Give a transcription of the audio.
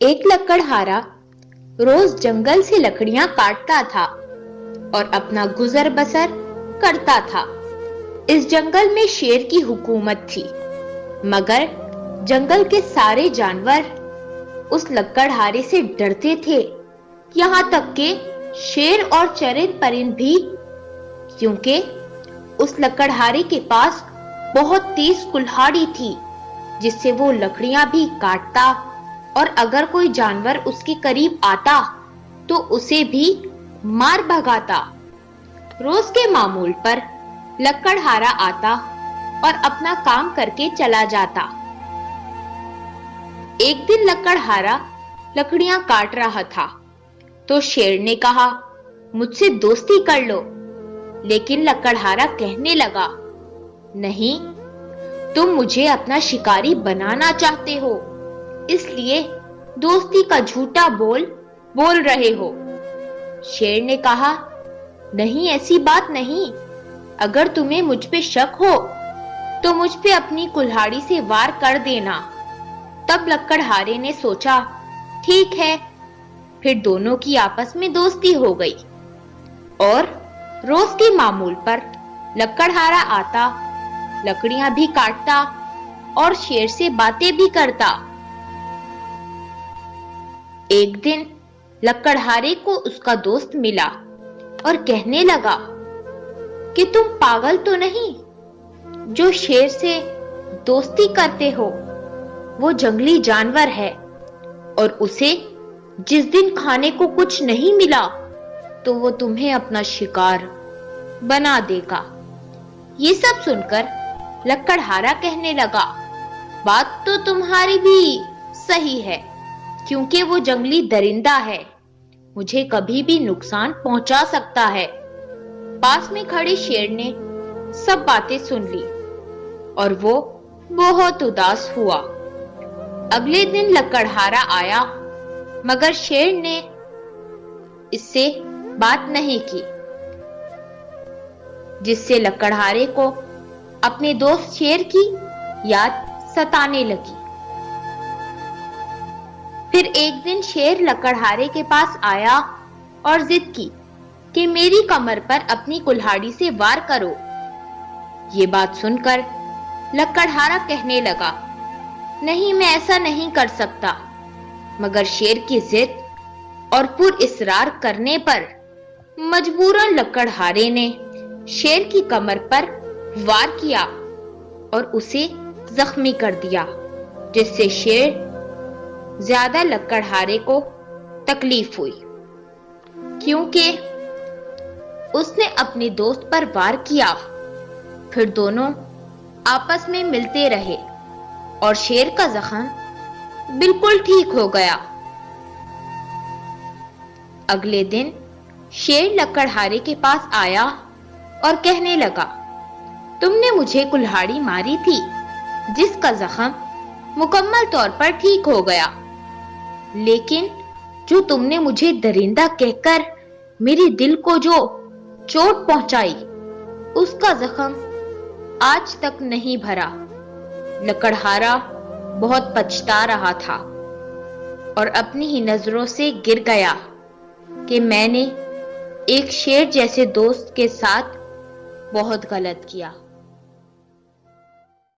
ایک لکڑہارا روز جنگل سے لکڑیاں کاٹتا تھا اور اپنا گزر بسر کرتا تھا۔ اس جنگل میں شیر کی حکومت تھی، مگر جنگل کے سارے جانور اس لکڑہارے سے ڈرتے تھے، یہاں تک کہ شیر اور چرند پرند بھی، کیونکہ اس لکڑہارے کے پاس بہت تیز کلہاڑی تھی جس سے وہ لکڑیاں بھی کاٹتا، اور اگر کوئی جانور اس کے قریب آتا تو اسے بھی مار بھگاتا۔ روز کے معمول پر لکڑہارا آتا اور اپنا کام کر کے چلا جاتا۔ ایک دن لکڑہارا لکڑیاں کاٹ رہا تھا تو شیر نے کہا، مجھ سے دوستی کر لو، لیکن لکڑہارا کہنے لگا، نہیں، تم مجھے اپنا شکاری بنانا چاہتے ہو، اس لیے دوستی کا جھوٹا بول رہے ہو۔ شیر نے کہا، نہیں، ایسی بات نہیں، اگر تمہیں مجھ پہ شک ہو تو مجھ پہ اپنی کلہاڑی سے وار کر دینا۔ تب لکڑہارے نے سوچا، ٹھیک ہے، پھر دونوں کی آپس میں دوستی ہو گئی، اور روز کے معمول پر لکڑہارا آتا، لکڑیاں بھی کاٹتا اور شیر سے باتیں بھی کرتا۔ ایک دن لکڑہارے کو اس کا دوست ملا اور کہنے لگا کہ تم پاگل تو نہیں جو شیر سے دوستی کرتے ہو؟ وہ جنگلی جانور ہے اور اسے جس دن کھانے کو کچھ نہیں ملا تو وہ تمہیں اپنا شکار بنا دے گا۔ یہ سب سن کر لکڑہارا کہنے لگا، بات تو تمہاری بھی صحیح ہے، کیونکہ وہ جنگلی درندہ ہے، مجھے کبھی بھی نقصان پہنچا سکتا ہے۔ پاس میں کھڑے شیر نے سب باتیں سن لی اور وہ بہت اداس ہوا۔ اگلے دن لکڑہارا آیا، مگر شیر نے اس سے بات نہیں کی، جس سے لکڑہارے کو اپنے دوست شیر کی یاد ستانے لگی۔ پھر ایک دن شیر لکڑہارے کے پاس آیا اور ضد کی کہ میری کمر پر اپنی کلہاڑی سے وار کرو۔ یہ بات سن کر لکڑہارا کہنے لگا، نہیں، میں ایسا نہیں کر سکتا، مگر شیر کی ضد اور پر اصرار کرنے پر مجبوراً لکڑہارے نے شیر کی کمر پر وار کیا اور اسے زخمی کر دیا، جس سے شیر زیادہ لکڑہارے کو تکلیف ہوئی، کیونکہ اس نے اپنے دوست پر وار کیا۔ پھر دونوں آپس میں ملتے رہے اور شیر کا زخم بالکل ٹھیک ہو گیا۔ اگلے دن شیر لکڑہارے کے پاس آیا اور کہنے لگا، تم نے مجھے کلہاڑی ماری تھی جس کا زخم مکمل طور پر ٹھیک ہو گیا، لیکن جو تم نے مجھے درندہ کہہ کر میرے دل کو جو چوٹ پہنچائی، اس کا زخم آج تک نہیں بھرا۔ لکڑہارا بہت پچھتا رہا تھا اور اپنی ہی نظروں سے گر گیا کہ میں نے ایک شیر جیسے دوست کے ساتھ بہت غلط کیا۔